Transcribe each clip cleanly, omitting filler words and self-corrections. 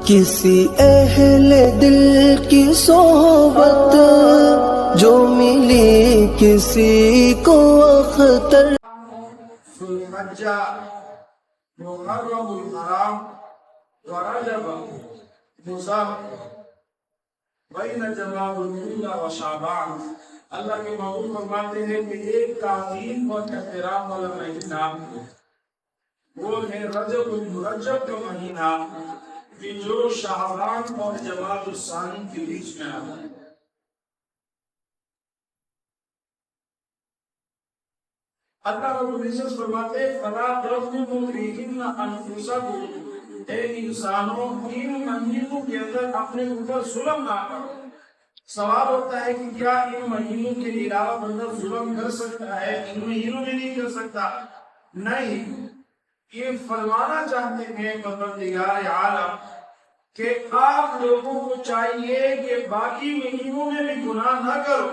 کسی اہل دل کی صحبت جو ملی کسی کو اختر ذوالحجہ محرم الحرام ورجب مضر بین جماد الاولی و شعبان۔ اللہ کے محبوب فرماتے ہیں کہ ایک تعظیم اور احترام والا مہینہ وہ ہے رجب المرجب کا مہینہ کہ جو شعبان اور جماد الثانی کے بیچ میں آتا ہے۔ اللہ رب العزت فرماتے ہیں فَلَا تَظْلِمُوا فِيهِنَّ أَنفُسَكُمْ، اے انسانوں ان مہینوں کے اندر اپنے اوپر ظلم نہ کرو۔ سوال ہوتا ہے کہ کیا ان مہینوں کے علاوہ بندہ ظلم کر سکتا ہے؟ ان مہینوں میں نہیں کر سکتا؟ نہیں، یہ فرمانا چاہتے ہیں پروردگار عالم کہ آپ لوگوں کو چاہیے کہ باقی مہینوں میں بھی گناہ نہ کرو،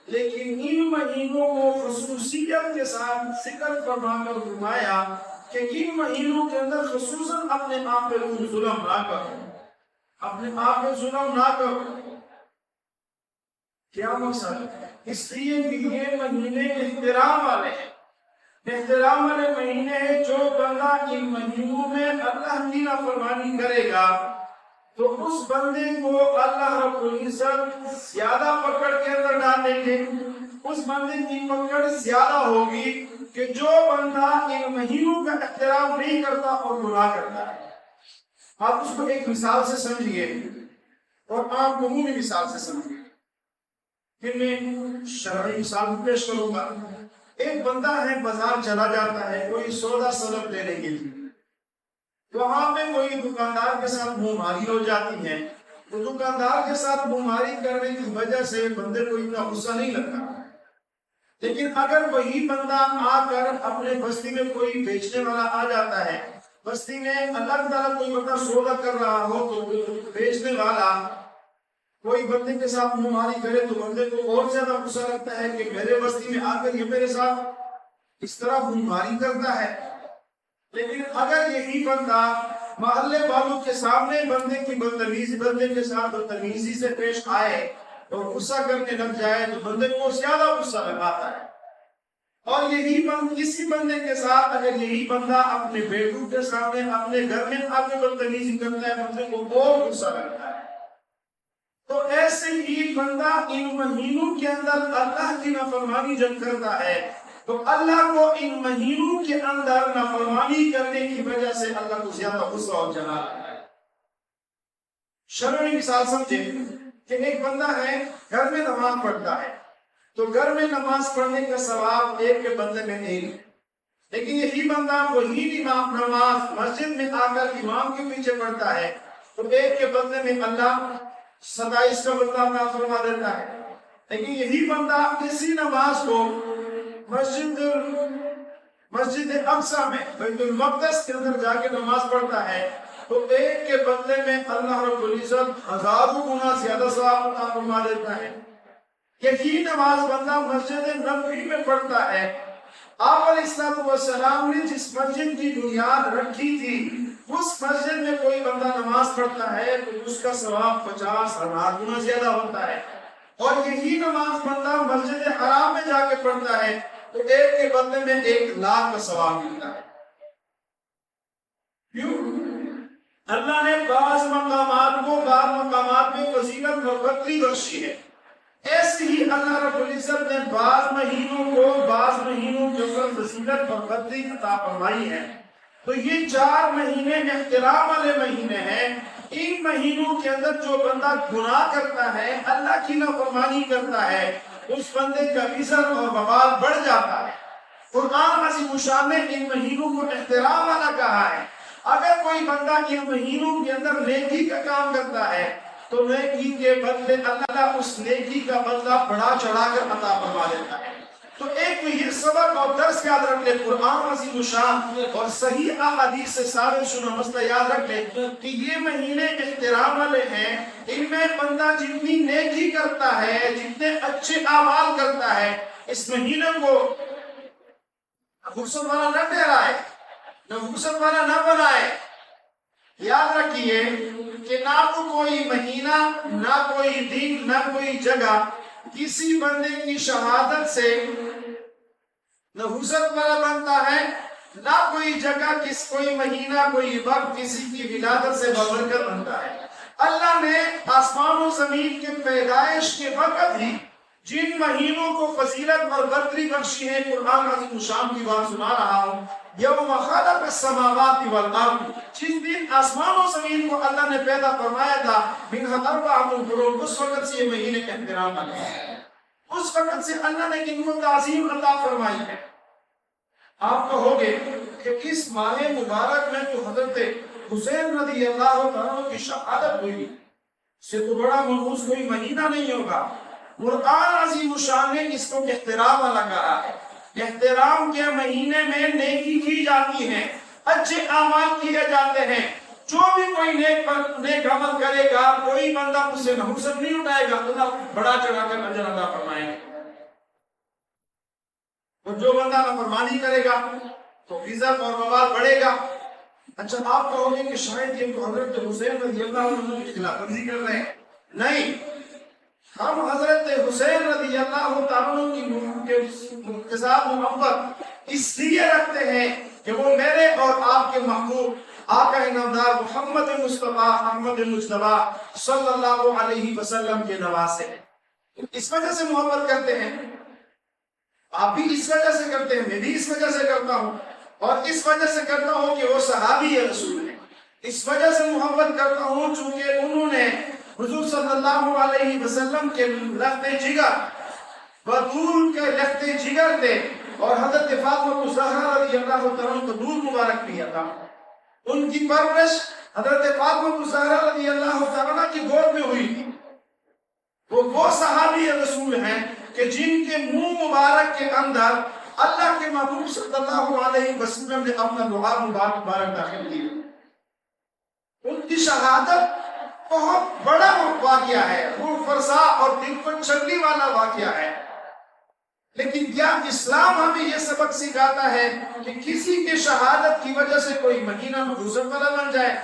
لیکن ان مہینوں کو خصوصیت کے ساتھ ذکر فرما کر فرمایا کہ ان مہینوں کے اندر خصوصاً اپنے آپ پہ ظلم نہ کرو، اپنے آپ پہ ظلم نہ کرو۔ کیا مقصد؟ اس لیے کہ یہ مہینے احترام والے ہیں، احترام والے مہینے ہیں۔ جو بندہ ان مہینوں میں اللہ کی نافرمانی کرے گا تو اس بندے کو اللہ رب العزت زیادہ پکڑ کے اندر ڈالیں گے۔ اس بندے کی پکڑ زیادہ ہوگی کہ جو بندہ ان مہینوں کا احترام نہیں کرتا اور گناہ کرتا ہے۔ آپ اس کو ایک مثال سے سمجھیے اور آپ عمومی مثال سے سمجھیے، پھر میں شرعی مثال پیش کروں گا۔ ایک بندہ ہے، بازار چلا جاتا ہے کوئی سودا سلب لینے کے لیے، وہاں پہ کوئی دکاندار کے ساتھ منہماری ہو جاتی ہے۔ تو دکاندار کے ساتھ منہماری کرنے کی وجہ سے بندے کو اتنا غصہ نہیں لگتا، لیکن اگر وہی بندہ آ کر اپنے بستی میں کوئی بیچنے والا آ جاتا ہے، بستی میں اللہ تعالیٰ کوئی بندہ سودا کر رہا ہو تو بیچنے والا کوئی بندے کے ساتھ منہماری کرے تو بندے کو اور زیادہ غصہ لگتا ہے کہ میرے بستی میں آ کر یہ میرے ساتھ اس طرح منہماری کرتا ہے۔ لیکن اگر یہی بندہ محلے والوں کے سامنے بندے کے ساتھ بدتمیزی سے پیش آئے اور غصہ کرنے لگ جائے تو بندے کو زیادہ غصہ لگاتا ہے۔ اور اسی بندے کے ساتھ اگر یہی بندہ اپنے بیٹوں کے سامنے اپنے گھر میں آ کے بدتمیزی کرتا ہے، بندے کو اور غصہ لگتا ہے۔ تو ایسے ہی بندہ ان مہینوں کے اندر اللہ کی نافرمانی جب کرتا ہے تو اللہ کو ان مہینوں کے اندر نافرمانی کرنے کی وجہ سے اللہ کو زیادہ غصہ اور جلا آتا ہے۔ شرعی مثال سمجھے کہ ایک بندہ ہے گھر میں نماز پڑھتا ہے، تو گھر میں نماز پڑھنے کا ثواب ایک کے بندے میں نہیں، لیکن یہی بندہ وہی نماز مسجد میں آ کر امام کے پیچھے پڑھتا ہے تو ایک کے بندے میں اللہ 27 کا بندہ عطا فرما دیتا ہے۔ لیکن یہی بندہ اسی نماز کو مسجد اقصی میں بیت المقدس کے اندر جا کے نماز پڑھتا ہے تو ایک کے بدلے میں اللہ رب العزت ہزاروں گنا زیادہ ثواب عطا فرما دیتا ہے۔ یہی نماز بندہ مسجد نبوی میں پڑھتا ہے، آپ علیہ السلام نے جس مسجد کی بنیاد رکھی تھی اس مسجد میں کوئی بندہ نماز پڑھتا ہے تو اس کا ثواب 50,000 گنا زیادہ ہوتا ہے، اور یہی نماز بندہ مسجد حرام میں جا کے پڑھتا ہے تو ایک کے بدلے میں 1,00,000 کا ثواب ملتا ہے۔ کیوں؟ اللہ نے بعض مقامات میں فضیلت اور برکت بخشی ہے۔ ایسے ہی اللہ رب العزت نے بعض مہینوں کے اوپر فضیلت اور برکت عطا فرمائی ہے۔ تو یہ 4 مہینے احترام والے مہینے ہیں۔ ان مہینوں کے اندر جو بندہ گناہ کرتا ہے، اللہ کی نافرمانی کرتا ہے، اس بندے کا وزر اور وبال بڑھ جاتا ہے۔ قرآن عظیم الشان نے ان مہینوں کو احترام والا کہا ہے۔ اگر کوئی بندہ ان مہینوں کے اندر نیکی کا کام کرتا ہے تو نیکی کے بدلے اللہ اس نیکی کا بدلہ بڑھا چڑھا کر عطا فرما دیتا ہے۔ تو ایک یہ سبق اور درس یاد رکھ لے، قرآن عظیم الشان اور صحیح احادیث سے ثابت شدہ مسئلہ یاد رکھ لے کہ یہ مہینے احترام والے ہیں۔ ان میں بندہ جتنی نیکی کرتا ہے، جتنے اچھے اعمال کرتا ہے، اس مہینے کو فرصت والا نہ ٹھہرائے، نہ فرصت والا نہ بنائے۔ یاد رکھیے نہ کوئی دن نہ کوئی جگہ کسی بندے کی شہادت سے نحوست والا بنتا ہے، نہ کوئی جگہ کوئی مہینہ کوئی وقت کسی کی ولادت سے بابرکت بنتا ہے۔ اللہ نے آسمان و زمین کے پیدائش کے وقت ہی جن مہینوں کو فضیلت اور برتری بخشی ہے، قرآن عظیم الشان کی بات سنا رہا ہوں، یوم خلق السماوات والارض، جس دن آسمان و زمین کو اللہ نے پیدا فرمایا تھا، منها اربعۃ حرم، اس وقت سے یہ مہینے کا احترام ہے، اس وقت سے اللہ نے ان کو تعظیم عطا فرمائی ہے۔ آپ کہو گے کہ اس ماہ مبارک میں تو حضرت حسین رضی اللہ عنہ کی شہادت ہوئی، اس سے تو بڑا منحوس کوئی مہینہ نہیں ہوگا۔ قرآن عظیم الشان نے اس کو احترام والا کہا ہے۔ احترام کے مہینے میں نیکی کی جاتی ہے، اچھے اعمال کیے جاتے ہیں، جو بھی کوئی نیک عمل کرے گا، کوئی بندہ اس سے نحوست نہیں اٹھائے گا، اللہ بڑا چڑھا کر اجر عطا فرمائیں گے۔ اور جو بندہ نافرمانی کرے گا تو عزت اور وبال بڑھے گا۔ اچھا آپ کہو گے کہ شاید یہ حضرت حسین رضی اللہ عنہ کی خلاف ورزی کر رہے ہیں، نہیں، ہم حضرت حسین رضی اللہ عنہ کے ساتھ محبت اس لیے رکھتے ہیں کہ وہ میرے اور آپ کے محبوب آقا انعامدار محمد مصطفیٰ احمد مجتبیٰ صلی اللہ علیہ وسلم کے نواسے ہیں، اس وجہ سے محبت کرتے ہیں۔ آپ بھی اس وجہ سے کرتے ہیں، میں بھی اس وجہ سے کرتا ہوں، اور اس وجہ سے کرتا ہوں کہ وہ صحابی رسول ہیں، اس وجہ سے محبت کرتا ہوں چونکہ انہوں نے حضور صلی اللہ علیہ وسلم کے لخت جگر بطول کے لخت جگر تھے، اور حضرت فاطمہ الزہرا رضی اللہ عنہ کو دودھ مبارک پیا تھا۔ ان کی پرورش حضرت فاطمہ الزہرا رضی اللہ عنہ کی گود میں ہوئی تھی۔ وہ صحابی رسول ہیں کہ جن کے منہ مبارک کے اندر اللہ کے محبوب صلی اللہ علیہ وسلم نے اپنا دعا مبارک داخل کی۔ ان کی شہادت بہت بڑا واقعہ ہے، روح فرسا اور دل کو چلنے والا واقعہ ہے، لیکن کیا اسلام ہمیں یہ سبق سکھاتا ہے کہ کسی کی شہادت کی وجہ سے کوئی مہینہ نحوست والا بن جائے؟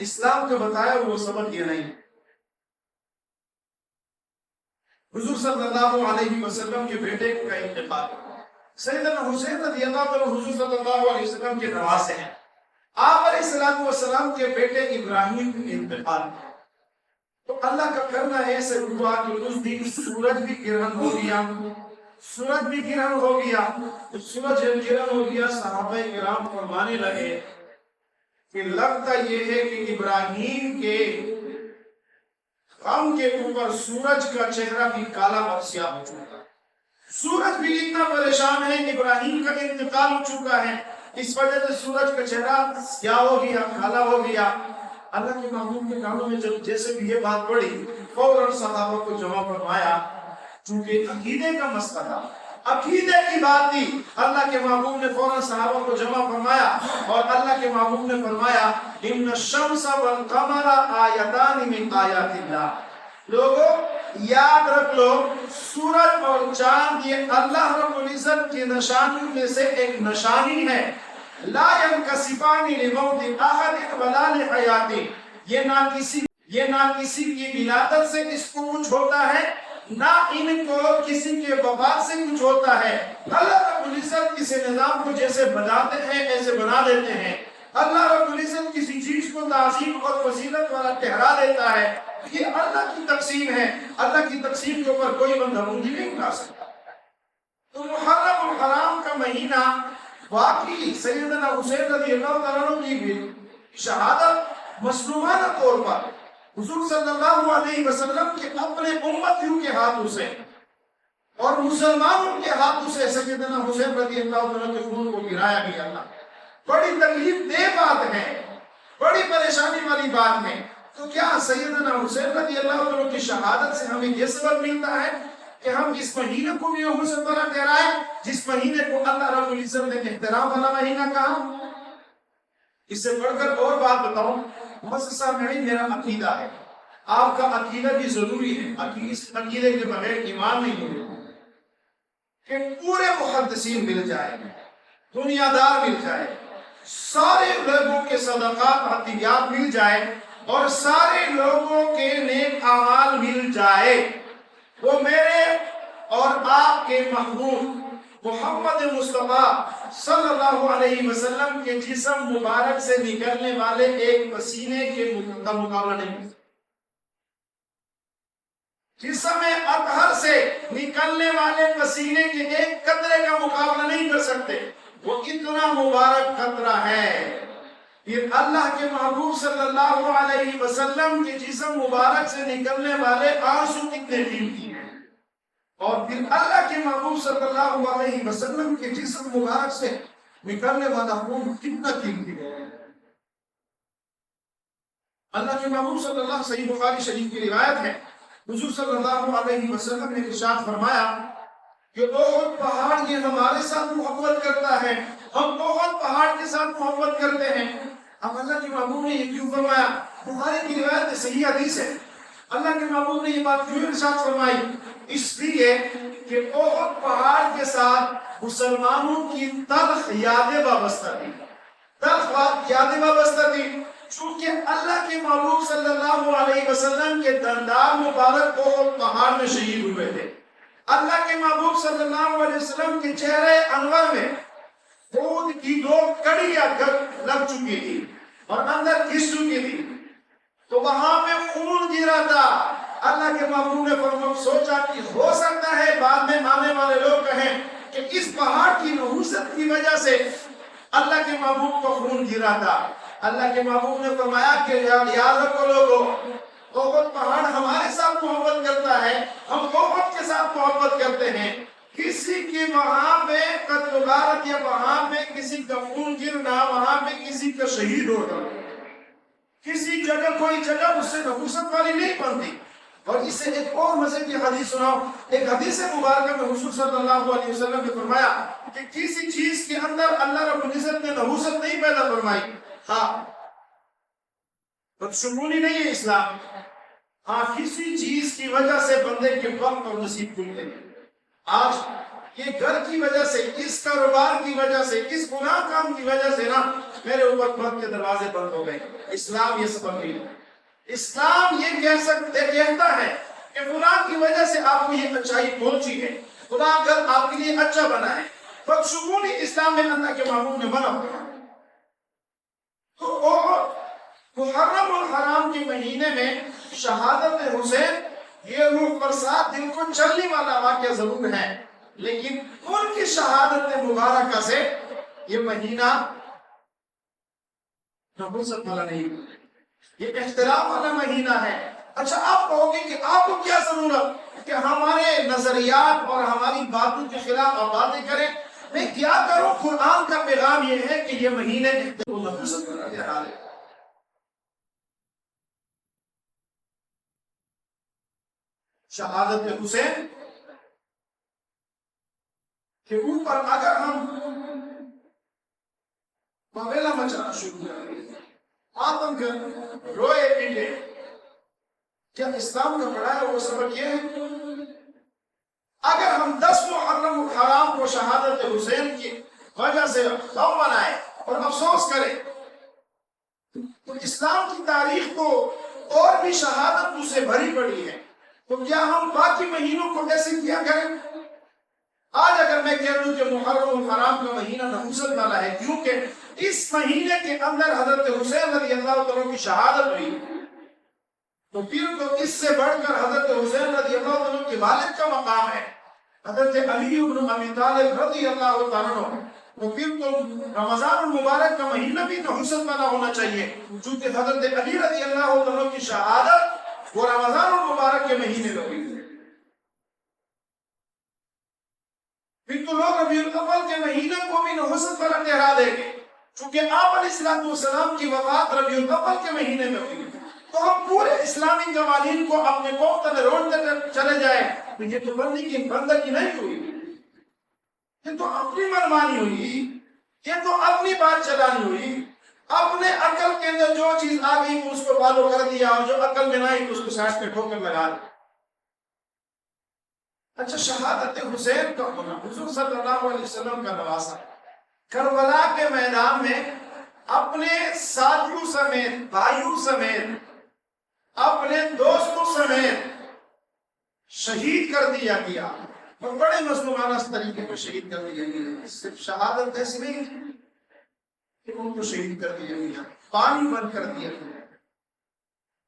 اسلام کا بتایا وہ سبق یہ نہیں۔ حضور صلی اللہ علیہ وسلم کے بیٹے کا انتقال، سیدنا حسین رضی اللہ عنہ حضور صلی اللہ علیہ وسلم کے نواسے ہیں۔ آپ علیہ السلام کے بیٹے ابراہیم کا انتقال، تو اللہ کا کرنا ایسے ہوا کہ اس دن سورج بھی گرہن ہو گیا، سورج بھی گرہن ہو گیا۔ سورج گرہن ہو گیا، صحابہ کرام فرمانے لگے کہ لگتا یہ ہے کہ ابراہیم کے غم کے اوپر سورج کا چہرہ بھی کالا اور سیاہ ہو چکا ہے، سورج بھی اتنا پریشان ہے، ابراہیم کا انتقال ہو چکا ہے، اس وجہ سے سورج کا چہرہ سیاہ ہو گیا، کالا ہو گیا۔ اللہ کے محبوب کے کانوں میں جب جیسے بھی یہ بات پڑی، فوراً صحابہ کو جمع فرمایا، چونکہ عقیدے کا مسئلہ تھا، عقیدے کی بات تھی۔ اللہ کے محبوب نے فوراً صحابہ کو جمع فرمایا، اور اللہ کے محبوب نے فرمایا ان الشمس والقمر آیتان من آیات اللہ، لوگوں یاد رکھ لو سورج اور چاند یہ اللہ رب العزت کی نشانیوں میں سے ایک نشانی ہے۔ لا ينکسفان لموت احد ولا لحیات، یہ نہ کسی کی ولادت سے اس کو کچھ ہوتا ہے، نہ ان کو کسی کے وفات سے کچھ ہوتا ہے۔ اللہ رب العزت کسی نظام کو جیسے بناتے ہیں ایسے بنا دیتے ہیں۔ اللہ رب العزت کسی چیز کو تعظیم اور فضیلت والا ٹھہرا دیتا ہے، یہ اللہ کی تقسیم ہے، اللہ کی تقسیم کے اوپر کوئی بندہ منجی نہیں اٹھا سکتا۔ تو محرم الحرام کا مہینہ واقعی سیدنا حسین رضی اللہ عنہ کی بھی شہادت مظلومانہ طور پر حضور صلی اللہ علیہ وسلم کے اپنے امتیوں کے ہاتھوں سے اور مسلمانوں کے ہاتھوں سے سیدنا حسین رضی اللہ عنہ کے خون کو گرایا گیا تھا۔ بڑی تکلیف دہ بات ہے، بڑی پریشانی والی بات ہے۔ تو کیا سیدنا حسین رضی اللہ عنہ کی شہادت سے ہمیں یہ سبق ملتا ہے کہ ہم اس مہینے کو بھی حسن والا ٹھہرائیں، جس مہینے کو اللہ رب العزت نے احترام والا مہینہ کہا؟ اس سے بڑھ کر اور بات بتاؤں، مؤسسہ میں میرا عقیدہ ہے، آپ کا عقیدہ بھی ضروری ہے، اس عقیدے کے بغیر ایمان نہیں ہوگا، کہ پورے محدثین مل جائے، دنیا دار مل جائے، سارے لوگوں کے صدقات عطیات مل جائے، اور سارے لوگوں کے نیک اعمال مل ہے وہ میرے اور آپ کے محبوب محمد مصطفیٰ صلی اللہ علیہ وسلم کے جسم مبارک سے نکلنے والے ایک پسینے کے مقابلہ نہیں، جسم اطہر سے نکلنے والے پسینے کے ایک قطرے کا مقابلہ نہیں کر سکتے، وہ اتنا مبارک قطرہ ہے۔ پھر اللہ کے محبوب صلی اللہ علیہ وسلم کے جسم مبارک سے نکلنے والے آنسو کتنے قیمتی ہیں، اور پھر اللہ کے محبوب صلی اللہ علیہ وسلم کے جسم مبارک سے نکلنے والا خون کتنا قیمتی ہے۔ اللہ کے محبوب صلی اللہ صحیح بخاری شریف کی روایت ہے، حضور صلی اللہ علیہ وسلم نے ارشاد فرمایا کہ احد پہاڑ یہ ہمارے ساتھ محبت کرتا ہے، ہم احد پہاڑ کے ساتھ محبت کرتے ہیں۔ اب اللہ کے محبوب نے یہ کیوں فرمایا؟ بخاری کی روایت صحیح حدیث ہے، اللہ کے محبوب نے یہ بات کیوں ارشاد فرمائی؟ اس لیے کہ احد پہاڑ کے ساتھ مسلمانوں کی تلخ یادیں وابستہ تھی، تلخ یادیں وابستہ تھی، چونکہ اللہ کے محبوب صلی اللہ علیہ وسلم کے دندان مبارک احد پہاڑ میں شہید ہوئے تھے۔ اللہ کے محبوب صلی اللہ علیہ وسلم کے چہرے انور میں خون کی دو کڑیاں لگ چکی تھی اور اندر گھس چکی تھی، تو وہاں پہ خون گرا تھا۔ اللہ کے محبوب نے سوچا کہ ہو سکتا ہے بعد میں آنے والے لوگ کہیں کہ اس پہاڑ کی نحوست کی وجہ سے اللہ کے محبوب کو خون گرا تھا۔ اللہ کے محبوب نے فرمایا کہ یاد رکھو لوگوں، احد پہاڑ ہمارے ساتھ محبت کرتا ہے، ہم احد کے ساتھ محبت کرتے ہیں۔ کسی کی وہاں پہ قتل و غارت یا وہاں پہ کسی کا خون گرنا، وہاں پہ کسی کا شہید ہونا، کسی جگہ کوئی جگہ اس سے نحوست والی نہیں بنتی۔ اور اس سے ایک اور مزے کی حدیث سناؤ، ایک حدیث مبارکہ میں حضور صلی اللہ علیہ وسلم نے فرمایا کہ کسی چیز کے اندر اللہ رب العزت نے نحوست نہیں پیدا فرمائی، ہاں بدشمولی نہیں ہے اسلام، ہاں کسی چیز کی وجہ سے بندے کے وقت اور نصیب کھلتے ہیں۔ آج یہ گھر کی وجہ سے، اس کاروبار کی وجہ سے، اس گناہ کام کی وجہ سے نا میرے اوپر وقت کے دروازے بند ہو گئے۔ اسلام یہ سبب نہیں ہے۔ اسلام یہ کہتا ہے کہ فلاں کی وجہ سے آپ کو یہ اچھائی پہنچی ہے، فلاں گھر آپ کے لیے اچھا بنا ہے، بدشمولی اسلام میں اللہ کے محبوب نے منع کیا۔ تو محرم الحرام کے مہینے میں شہادت حسین یہ روح برسات دل کو چلنے والا واقعہ ضرور ہے، لیکن ان کی شہادت مبارکہ سے یہ مہینہ نحوست والا نہیں، یہ احترام والا مہینہ ہے۔ اچھا آپ کہو گے کہ آپ کو کیا ضرورت کہ ہمارے نظریات اور ہماری باتوں کے خلاف آپ باتیں کریں؟ میں کیا کروں؟ قرآن کا پیغام یہ ہے کہ یہ مہینے نحوست والا ہے۔ شہادت حسین کے اوپر اگر ہم بغیلا مچانا شروع کریں، آتم کر روئے پیٹے، کیا اسلام کا پڑھایا وہ سبق یہ ہے؟ اگر ہم 10 محرم الحرام کو شہادت حسین کی وجہ سے غم منائے اور افسوس کریں، تو اسلام کی تاریخ کو اور بھی شہادتوں سے بھری پڑی ہے، تو کیا ہم باقی مہینوں کو ایسے کیا کریں؟ آج اگر میں کہہ دوں کہ محرم الحرام کا مہینہ نحوست والا ہے کیونکہ اس مہینے کے اندر حضرت حسین رضی اللہ عنہ کی شہادت ہوئی، تو پھر تو اس سے بڑھ کر حضرت حسین رضی اللہ عنہ کے والد کا مقام ہے، حضرت علی بن ابی طالب رضی اللہ عنہ، تو پھر تو رمضان المبارک کا مہینہ بھی نحوست والا ہونا چاہیے، چونکہ حضرت علی رضی اللہ عنہ کی شہادت وہ رمضان المبارک کے مہینے میں ہوئی۔ پھر تو لوگ ربیع الاول کے مہینے کو بھی نحوست والا ٹھہرا دیں گے، چونکہ آپ علیہ السلام کی وفات ربیع الاول کے مہینے میں ہوئی، تو ہم پورے اسلامی قوانین کو اپنے قوم تک روڑتے چلے جائیں تو یہ تو بندگی نہیں ہوئی، یہ تو اپنی منمانی ہوئی، یہ تو اپنی بات چلانی ہوئی، اپنے عقل کے اندر جو چیز آ گئی اس کو فالو کر دیا، اور جو عقل میں نہ آئی اس کو سائڈ پہ ٹھوکر لگا دیا۔ اچھا شہادت حسین کا ہونا حضور صلی اللہ علیہ وسلم کا نواسا، کربلا کے میدان میں اپنے ساتھیوں سمیت، بھائیوں سمیت، اپنے دوستوں سمیت شہید کر دیا گیا اور بڑے مظلومانہ طریقے پر شہید کر دیا گیا. صرف شہادت ایسی نہیں کہ ان کو شہید کر دیا گیا، پانی بند کر دیا گیا.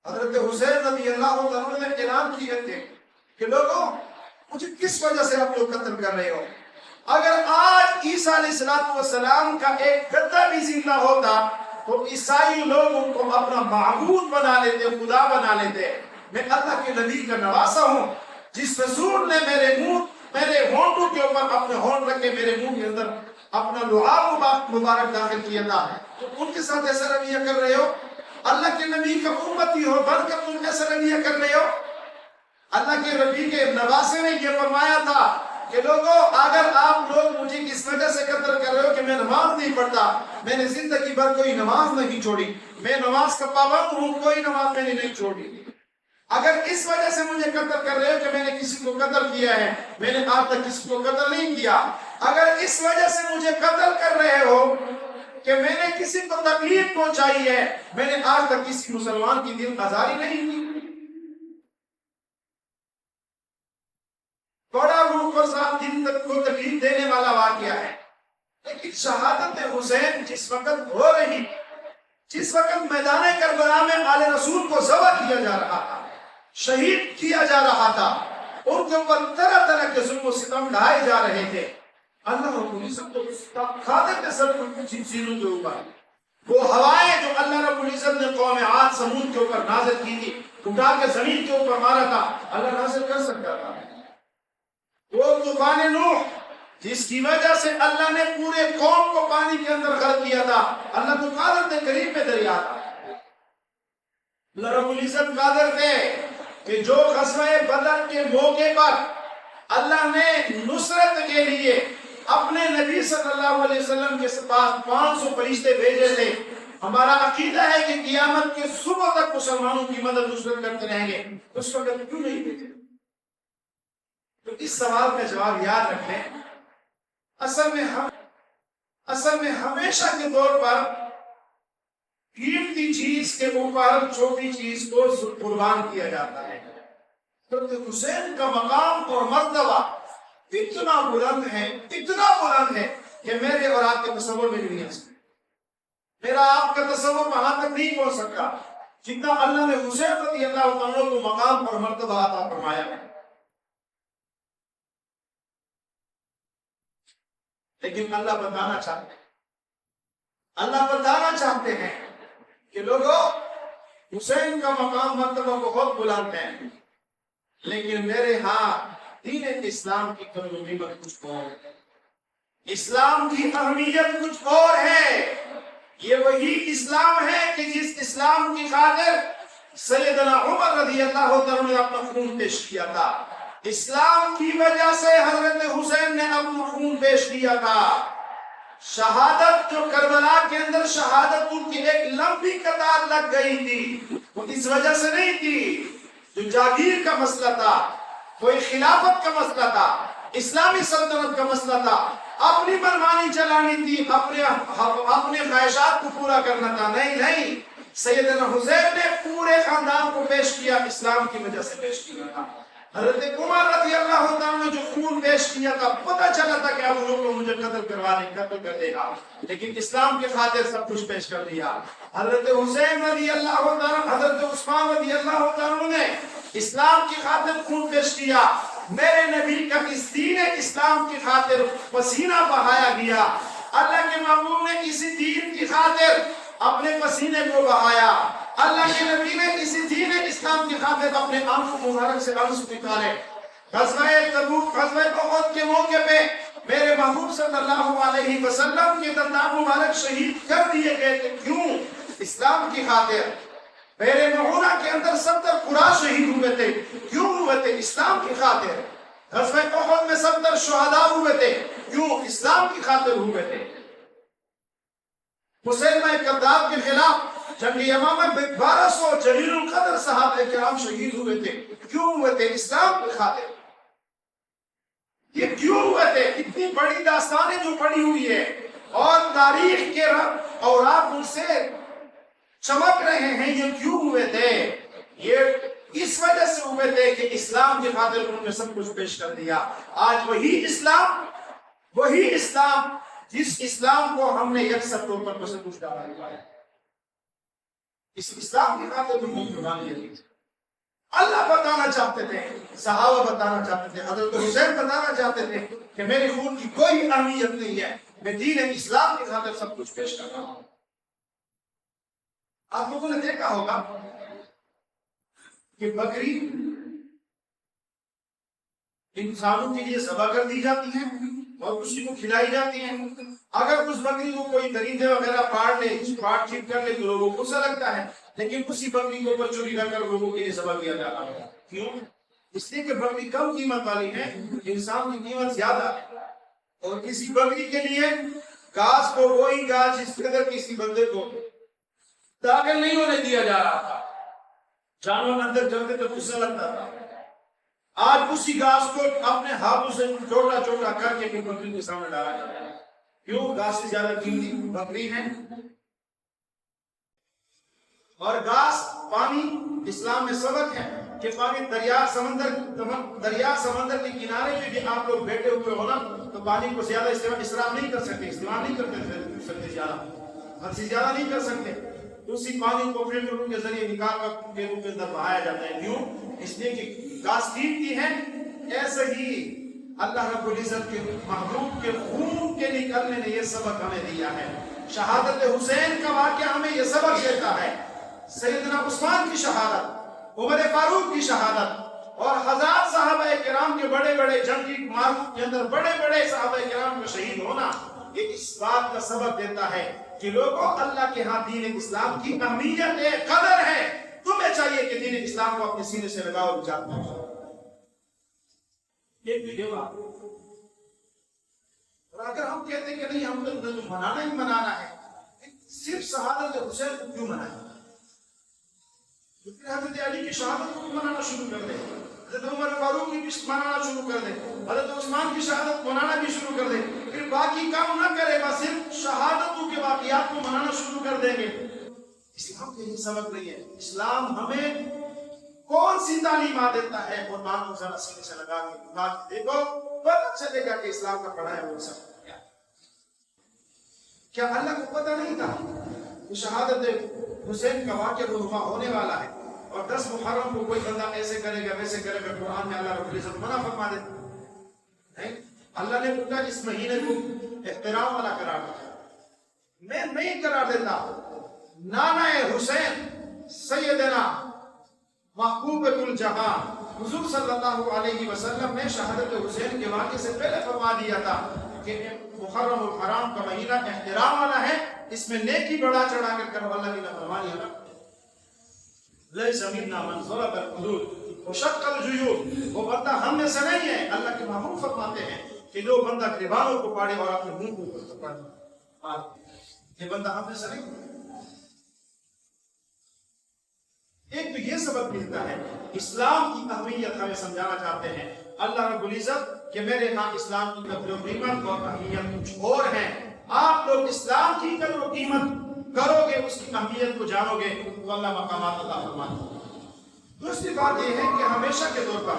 حضرت حسین رضی اللہ عنہ نے اعلان کیے تھے کہ لوگوں مجھے کس وجہ سے آپ لوگ قتل کر رہے ہو؟ اگر آج عیسیٰ علیہ السلام کا ایک گدھا بھی زندہ ہوتا تو عیسائی لوگ ان کو اپنا معبود بنا لیتے، خدا بنا لیتے. میں اللہ کے نبی کا نواسا ہوں، جس رسول نے میرے ہونٹوں کے اوپر اپنے ہونٹ رکھ کے میرے منہ کے اندر اپنا لعاب مبارک داخل کیا تھا. تو ان کے ساتھ ایسا رویہ کر رہے ہو؟ اللہ کے نبی کا امتی ہو بن کر تم ایسا رویہ کر رہے ہو؟ اللہ کے نبی کے نواسے نے یہ فرمایا تھا کہ لوگوں اگر آپ لوگ مجھے اس وجہ سے قتل کر رہے ہو کہ میں نماز نہیں پڑھتا، میں نے زندگی بھر کوئی نماز نہیں چھوڑی، میں نماز کا پابند ہوں، کوئی نماز میں نے نہیں چھوڑی. اگر اس وجہ سے مجھے قتل کر رہے ہو کہ میں نے کسی کو قتل کیا ہے، میں نے آج تک کسی کو قتل نہیں کیا، اگر اس وجہ سے مجھے قتل کر رہے ہو کہ میں نے کسی کو تکلیف پہنچائی ہے، میں نے آج تک کسی مسلمان کی دل آزاری نہیں کی. بڑا روح اور ساتھ دل تک کو تکلیف دینے والا واقعہ ہے. لیکن شہادت حسین جس وقت ہو رہی، جس وقت میدان کربلا میں آل رسول کو ذبح کیا جا رہا تھا، شہید کیا جا رہا تھا، ان کے اوپر طرح طرح کے ظلم و ستم ڈھائے جا رہے تھے، اللہ رب العزت تو کھاتے تھے سر سینوں کے اوپر. وہ ہوائیں جو اللہ رب العزت نے قوم عاد سمود کے اوپر نازل کی تھی، اٹھا کے زمین کے اوپر مارا تھا، اللہ نازل کر سکتا تھا. وہ طوفان نوح جس کی وجہ سے اللہ نے پورے قوم کو پانی کے اندر غرق کیا تھا، اللہ تو قادر تھے، قریب میں دریا تھا. اللہ رب العزت قادر تھے کہ جو غزوہ بدر کے موقع پر اللہ نے نصرت کے لیے اپنے نبی صلی اللہ علیہ وسلم کے پاس 500 فرشتے بھیجے تھے. ہمارا عقیدہ ہے کہ قیامت کے صبح تک مسلمانوں کی مدد نصرت کرتے رہیں گے، اس وقت کیوں نہیں بھیجے؟ تو اس سوال کا جواب یاد رکھیں. اصل میں ہمیشہ کے طور پر قیمتی چیز کے اوپر چھوٹی چیز کو قربان کیا جاتا ہے. حضرت حسین کا مقام اور مرتبہ اتنا بلند ہے کہ میرے اور آپ کے تصور میں نہیں آ سکتا. میرا آپ کا تصور وہاں تک نہیں پہنچ سکتا جتنا اللہ نے حسین رضی اللہ عنہ کو مقام اور مرتبہ عطا فرمایا ہے. لیکن اللہ بتانا چاہتے ہیں کہ لوگوں حسین کا مقام مرتبہ بہت بلند ہے، لیکن میرے ہاں دین اسلام کی قیمت کچھ اور ہے، اسلام کی اہمیت کچھ اور ہے. یہ وہی اسلام ہے کہ جس اسلام کی خاطر سیدنا عمر رضی اللہ عنہ نے اپنا خون پیش کیا تھا. اسلام کی وجہ سے حضرت حسین نے اپنا خون پیش کیا تھا. شہادت جو کربلا کے اندر شہادت ان کی ایک لمبی قطار لگ گئی تھی، وہ اس وجہ سے نہیں تھی جو جاگیر کا مسئلہ تھا، کوئی خلافت کا مسئلہ تھا، اسلامی سلطنت کا مسئلہ تھا، اپنی منمانی چلانی تھی، اپنے خواہشات کو پورا کرنا تھا. نہیں، سیدنا حسین نے پورے خاندان کو پیش کیا، اسلام کی وجہ سے پیش کیا تھا. حضرت عمر رضی اللہ عنہ نے جو خون پیش کیا تھا، پتہ چلا تھا کہ اب لوگ مجھے قتل کر دے گا، لیکن اسلام کے خاطر سب کچھ پیش کر دیا. حضرت حسین رضی اللہ عنہ، حضرت عثمان رضی اللہ عنہ نے اسلام کی خاطر خون پیش کیا. میرے نبی کا اس دین اسلام کی خاطر پسینہ بہایا گیا. اللہ کے محبوب نے اسی دین کی خاطر اپنے پسینے کو بہایا. اللہ کے نبی نے اسی دین اسلام کی خاطر اپنے آنکھوں مبارک سے آنسو نکالے. غزوہ تبوک، غزوہ احد کے موقع پہ میرے محبوب صلی اللہ علیہ وسلم کے دندان مبارک شہید کر دیے گئے تھے. کیوں؟ اسلام کی خاطر. میرے معونہ کے اندر 70 قرآن شہید ہوئے تھے. کیوں ہوئے تھے؟ اسلام کی خاطر. غزوہ احد میں 70 شہداء ہوئے تھے. کیوں؟ اسلام کی خاطر ہوئے تھے. مسیلمہ کذاب کے خلاف جنگ یمامہ میں 1200 جلیل القدر صحابہ کرام شہید ہوئے تھے. کیوں ہوئے تھے؟ اسلام کی خاطر. یہ کیوں ہوئے تھے؟ اتنی بڑی داستانیں جو پڑی ہوئی ہے اور تاریخ کے رنگ اور آپ ان سے چمک رہے ہیں، یہ کیوں ہوئے تھے؟ یہ اس وجہ سے ہوئے تھے کہ اسلام اسلام کی خاطر انہوں نے سب کچھ پیش کر دیا. آج وہی اسلام جس اسلام کو ہم نے یکسر طور پر پسند کچھ ڈالا ہوا ہے، اس اسلام کی خاطر انہوں نے قربانی دی. اللہ بتانا چاہتے تھے، صحابہ بتانا چاہتے تھے، حضرت حسین بتانا چاہتے تھے کہ میرے خون کی کوئی اہمیت نہیں ہے، میں دین اسلام کی خاطر سب کچھ پیش کر رہا ہوں. آپ لوگوں نے دیکھا ہوگا کہ بکری انسانوں کے لیے ذبح کر دی جاتی ہے اور اسی کو کھلائی جاتی ہے. اگر اس بکری کو کوئی درندے وغیرہ پاڑ چیٹ کر لے تو لوگوں کو غصہ لگتا ہے، لیکن اسی بکری کو اوپر چوری کر لوگوں کے لیے ذبح کیا جاتا ہے. کیوں؟ اس لیے کہ بکری کم قیمت والی ہے، انسان کی قیمت زیادہ ہے. اور کسی بکری کے لیے گھاس کو وہی گھاس جس قدر کسی بندے کو داخل نہیں ہونے دیا جا رہا تھا، جانور اندر چلتے تو غصہ لگتا تھا. آج اسی گھاس کو اپنے ہاتھوں سے چھوٹا چھوٹا کر کے بکری کے سامنے ڈالا جاتا ہے. کیوں؟ گھاس سے زیادہ قیمتی بکری ہے. اور گھاس پانی اسلام میں سبق ہے کہ پانی دریا سمندر کے کنارے پہ بھی آپ لوگ بیٹھے ہوئے ہو نا تو پانی کو زیادہ اسراف نہیں کر سکتے، استعمال نہیں کر سکتے، زیادہ حد سے زیادہ نہیں کر سکتے. اسی پانی کو فلٹروں کے ذریعے نکال کر کے روپ میں اندر بہایا جاتا ہے. کیوں؟ اس لیے کہ گھاس قیمتی ہے. ایسے ہی اللہ رب العزت کے محبوب کے خون کے نکلنے نے یہ سبق ہمیں دیا ہے. شہادت حسین کا واقعہ ہمیں یہ سبق دیتا ہے. سیدنا عثمان کی شہادت، عمر فاروق کی شہادت اور ہزار صحابہ کرام کے بڑے بڑے جنگی معرکوں کے اندر بڑے بڑے صحابہ کرام کا شہید ہونا یہ اس بات کا سبق دیتا ہے کہ لوگوں اللہ کے ہاں دین اسلام کی اہمیت قدر ہے. تمہیں چاہیے کہ دین اسلام کو اپنے سینے سے لگاؤ اور جاتا ہے. ایک ویڈیو اور اگر ہم کہتے ہیں کہ نہیں ہم تو منانا ہی منانا ہے، صرف شہادت حسین کو کیوں منائیں؟ حضرت علی کی شہادت کو منانا شروع کر دیں، حضرت عمر فاروق کی بھی منانا شروع کر دیں، حضرت عثمان کی شہادت منانا بھی شروع کر دیں، پھر باقی کام نہ کرے بس صرف شہادتوں کے واقعات کو منانا شروع کر دیں گے. اسلام کے یہ سبق نہیں ہے. اسلام ہمیں کون سی تعلیمات دیتا ہے؟ قرآن کو ذرا سینے سے لگا کے دیکھو، پتہ چلے گا کہ اسلام کا پڑھا ہے وہ سب کیا اللہ کو پتہ نہیں تھا کہ شہادت حسین کا واقعہ رونما ہونے والا ہے اور 10 محرم کو کوئی بندہ ایسے کرے گا ویسے کرے گا؟ قرآن میں اللہ رب العزت منع فرما دیتا. اللہ نے پوچھا اس مہینے کو احترام والا قرار دیا، میں نہیں قرار دیتا. نانا حسین سیدنا محبوب کل جہاں حضور صلی اللہ علیہ وسلم نے شہادت حسین کے واقعے سے پہلے فرما دیا تھا کہ محرم الحرام کا مہینہ احترام والا ہے، اس میں نیکی بڑھا چڑھا کر کرو، اللہ کی نافرمانی نہ کرو. لیس منا من ضرب الحدود وشق الجیوب، وہ بندہ ہم میں سے نہیں ہے. اللہ کے محبوب فرماتے ہیں کہ جو بندہ گریبانوں کو پاڑے اور اپنے منہ کو پاڑے، یہ بندہ ہم میں سے نہیں. ایک تو یہ سبق ملتا ہے، اسلام کی اہمیت ہمیں سمجھانا چاہتے ہیں اللہ رب العزت کہ میرے ہاں اسلام کی قدر و قیمت اور اہمیت کچھ اور ہے. آپ لوگ اسلام کی قدر و قیمت کرو گے، اس کی اہمیت کو جانو گے تو اللہ مقامات عطا فرمائے گا. دوسری بات یہ ہے کہ ہمیشہ کے طور پر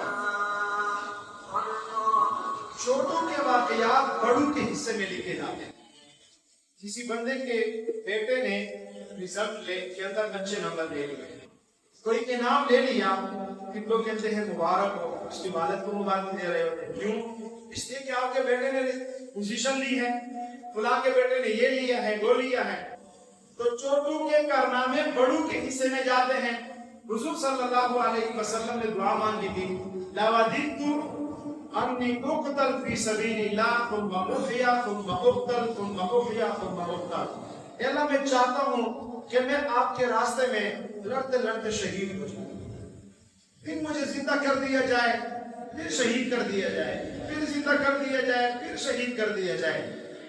چھوٹوں کے واقعات بڑوں کے حصے میں لکھے جاتے ہیں. کسی بندے کے بیٹے نے رزلٹ کے اندر اچھے نمبر لے لیے، کوئی انعام لے لیا، پھر لوگ کہتے ہیں مبارک ہو، اس کی والد کو مبارک دے رہے ہوتے ہیں. کیوں؟ اس لیے کہ آپ کے بیٹے نے پوزیشن لی ہے، فلاں کے بیٹے نے یہ لیا ہے وہ لیا ہے. تو چھوٹوں کے کارنامے بڑوں کے حصے میں جاتے ہیں. حضور صلی اللہ علیہ وسلم نے دعا مانگی تھی، لَوَدِدْتُ أَنِّي أُقْتَلْ فِي سَبِيلِ اللَّهِ ثُمَّ أُحْيَا ثُمَّ أُقْتَلْ ثُمَّ أُحْيَا ثُمَّ أُقْتَلْ. اے اللہ میں چاہتا ہوں کہ میں آپ کے راستے میں لڑتے لڑتے شہید ہو جاؤں، پھر مجھے زندہ کر دیا جائے، پھر شہید کر دیا جائے، پھر زندہ کر دیا جائے، پھر شہید کر دیا جائے.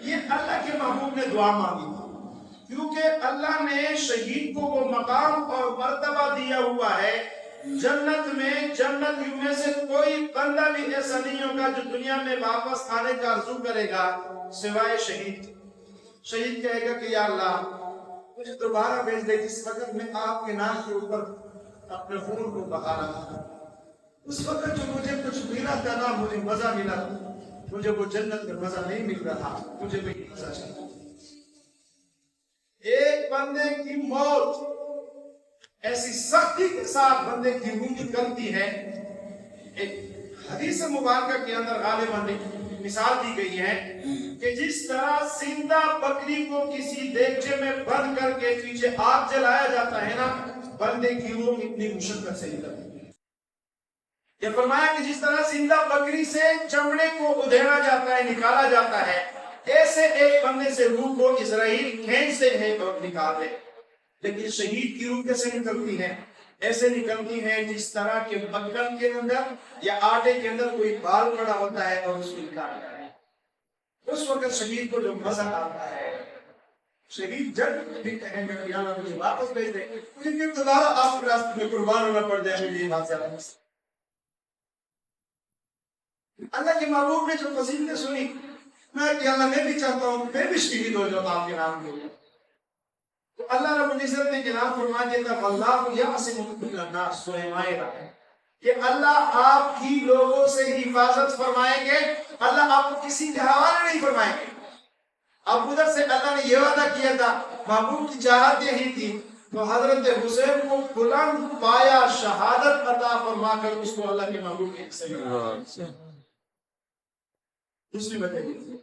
یہ اللہ کے محبوب نے دعا مانگی تھی، کیونکہ اللہ نے شہید کو وہ مقام اور مرتبہ دیا ہوا ہے جنت میں سے کوئی بندہ بھی ایسا نہیں ہوگا جو دنیا میں واپس آنے کا آرزو کرے گا سوائے شہید. شہید کہے گا کہ یا اللہ مجھے دوبارہ بھیج دے جس وقت میں آپ کے نام کے اوپر اپنے خون کو بہا رہا تھا. اس وقت جو مجھے کچھ ملا تھا نا، مجھے مزہ ملا، مجھے وہ جنت میں مزہ نہیں مل رہا، مجھے وہی مزہ چاہیے۔ ایک بندے کی موت ایسی سختی کے ساتھ بندے کی روح نکلتی ہے۔ ایک حدیث مبارکہ کے اندر غالباً مثال دی گئی ہے کہ جس طرح زندہ بکری کو کسی دیگچے میں بند کر کے پیچھے آگ جلایا جاتا ہے نا، بندے کی روح اتنی مشقت سے نکلتی ہے۔ یہ فرمایا کہ جس طرح زندہ بکری سے چمڑے کو ادھیڑا جاتا ہے، نکالا جاتا ہے، ایسے ایک بندے سے روح کو اسرائیل کھینچتے ہیں اور نکالتے ہیں۔ لیکن شہید کی روح کیسے نکلتی ہے؟ ایسے نکلتی ہے جس طرح کہ مکھن کے اندر یا آٹے کے اندر کوئی بال پڑا ہوتا ہے اور اس کو نکالا ہے۔ اس وقت شہید کو جو مزہ آتا ہے، شہید جب بھی کہیں گے کہ اللہ مجھے واپس بھیج دے، لیکن دوبارہ آپ کے راستے میں قربان ہونا پڑ جائے، مجھے یہ بات سے اللہ کے محبوب نے جو فضیلتیں سنی، میں کہ اللہ میں بھی چاہتا ہوں میں بھی شہید ہو جاؤں آپ کے نام کے لیے۔ تو اللہ رب العزت نے جناب فرما دیتا واللہ یعصمک من الناس، سورہ مائدہ ہے کہ اللہ آپ کی لوگوں سے حفاظت فرمائیں گے، اللہ آپ کو کسی کے حوالے نہیں فرمائیں گے۔ اب ادھر سے اللہ نے یہ وعدہ کیا تھا، محبوب کی چاہت یہی تھی، تو حضرت حسین کو بلند پایا شہادت عطا فرما کر اس کو اللہ کے محبوب کے حصے میں۔ دوسری وجہ یہ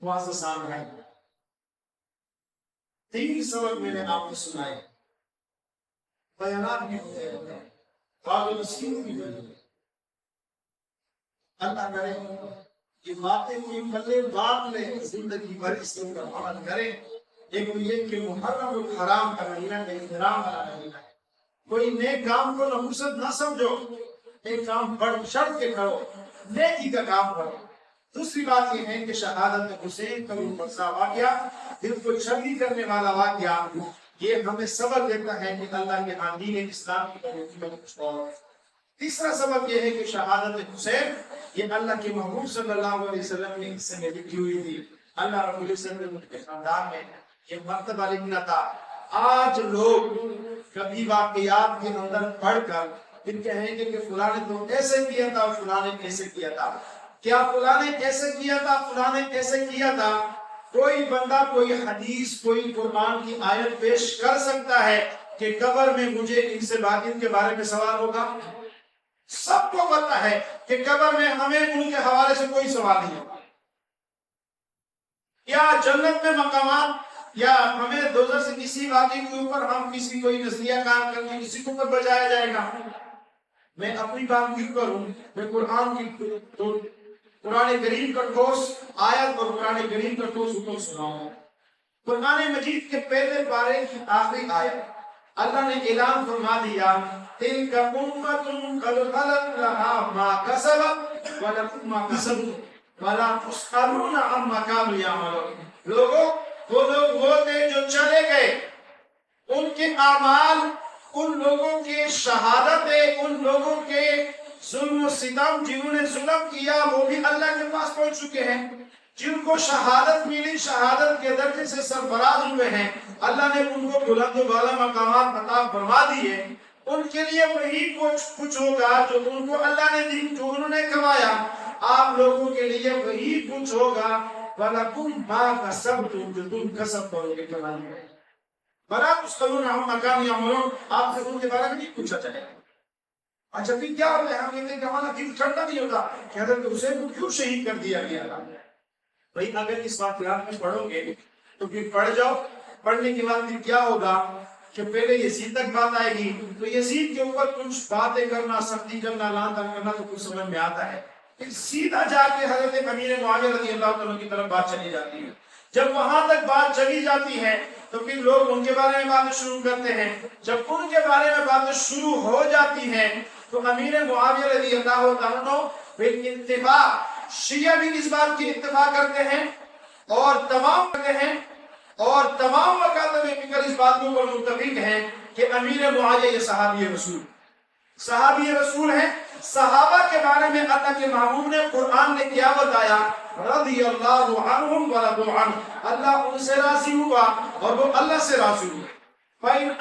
معزز سامنے ہے، 3 سبق میں نے آپ کو سنائے، بیانات بھی ہوتے ہیں، بعض مسکین بھی ہوتے ہیں۔ اللہ کرے یہ باتیں کوئی پلے باپ لے، زندگی بھر اس کے اوپر عمل کرے۔ ایک یہ کہ محرم الحرام کا مہینہ احترام والا مہینہ ہے، کوئی نیک کام کو نحوست نہ سمجھو، ایک کام بڑھ چڑھ کے کرو، نیکی کا کام کرو۔ دوسری بات یہ ہے کہ شہادت حسین کا مرسا واقعہ، دل کو چنگی کرنے والا واقعہ، یہ ہمیں سبق دیتا ہے کہ اللہ کے دین اسلام کی کچھ اور۔ تیسرا سبق یہ ہے کہ شہادت حسین یہ اللہ کے محبوب صلی اللہ علیہ وسلم نے حصے میں لکھی ہوئی تھی۔ اللہ رب العزت نے ان کے خاندان میں یہ مرتبہ لکھنا تھا۔ آج لوگ کبھی واقعات کے اندر پڑھ کر پھر کہیں گے کہ فلاں نے تو ایسے کیا تھا، فلاں نے ایسے کیا تھا، کیا فلاں نے ایسے کیا تھا، فلاں نے ایسے کیا تھا؟ کوئی بندہ کوئی حدیث کوئی قرآن کی آیت پیش کر سکتا ہے کہ قبر میں مجھے ان سے ان کے بارے میں سوال ہوگا؟ سب کو پتا ہے کہ قبر میں ہمیں ان کے حوالے سے کوئی سوال نہیں ہوگا، یا جنت میں مقامات، یا ہمیں دوزخ سے کسی واقعے کے اوپر ہم کسی کوئی نظریہ کار کرنے کسی کو اوپر بجایا جائے گا۔ میں اپنی بات کیوں کروں؟ میں قرآن کریم کا ٹھوس آیت اور قرآن کریم کا ٹھوس حکم سناؤں۔ قرآن مجید کے پہلے پارے کی آخری آیت اللہ نے اعلان فرما دیا، تلک امۃ قد خلت لها ما کسبت ولکم ما کسبتم ولا تسألون عما كانوا يعملون۔ لوگوں وہ لوگ وہ تھے جو چلے گئے، ان کے اعمال، ان لوگوں کے شہادتیں، ان لوگوں کے ظلم و ستم جنہوں نے ظلم کیا وہ بھی اللہ کے پاس پہنچ چکے ہیں، جن کو شہادت ملی، شہادت کے درجے سے سرفراز ہوئے ہیں، اللہ نے ان کو بلند و بالا مقامات عطا فرما دیے۔ ان کے لیے وہی کچھ ہوگا جو ان کو اللہ نے دی، جو انہوں نے کمایا۔ آپ لوگوں کے لیے وہی کچھ ہوگا، وَلَكُمْ مَا كَسَبْتُمْ، جو تم کسب کرو گے کمانے میں۔ بَلَا تُسْأَلُونَ عَمَّا كَانُوا يَعْمَلُونَ، آپ سے ان کے بارے میں نہیں پوچھا جائے گا۔ اچھا پھر کیا ہوتا ہے؟ ہم کہتے ہیں کہ ہمارا دل ٹھنڈا نہیں ہوتا کہ حضرت حسین کو کیوں شہید کر دیا گیا تھا؟ بھائی اگر اس واقعات میں پڑھو گے تو پھر پڑھ جاؤ، پڑھنے کے بعد پھر کیا ہوگا کہ پہلے یزید تک بات آئے گی، تو یزید کے اوپر کچھ باتیں کرنا، سختی کرنا، لان تان کرنا تو کچھ سمجھ میں آتا ہے، پھر سیدھا جا کے حضرت امیر معاویہ رضی اللہ عنہ کی طرف بات چلی جاتی ہے۔ جب وہاں تک بات چلی جاتی ہے تو پھر لوگ ان کے بارے میں باتیں شروع کرتے ہیں۔ جب ان کے بارے میں باتیں شروع ہو جاتی ہیں تو امیر معاویہ رضی اللہ عنہ پھر اتفاق، شیعہ بھی اس بات کی اتفاق کرتے ہیں اور تمام مکاتب فکر اس بات کے اوپر متفق ہیں کہ امیر معاویہ یہ صحابی رسول ہیں۔ صحابہ کے بارے میں اللہ کے محبوب نے قرآن نے کیا بتایا؟ رضی اللہ عنہم ورضوا عنہ، اللہ ان سے راضی ہوا اور وہ اللہ سے راضی ہوئے۔ فَإِنْ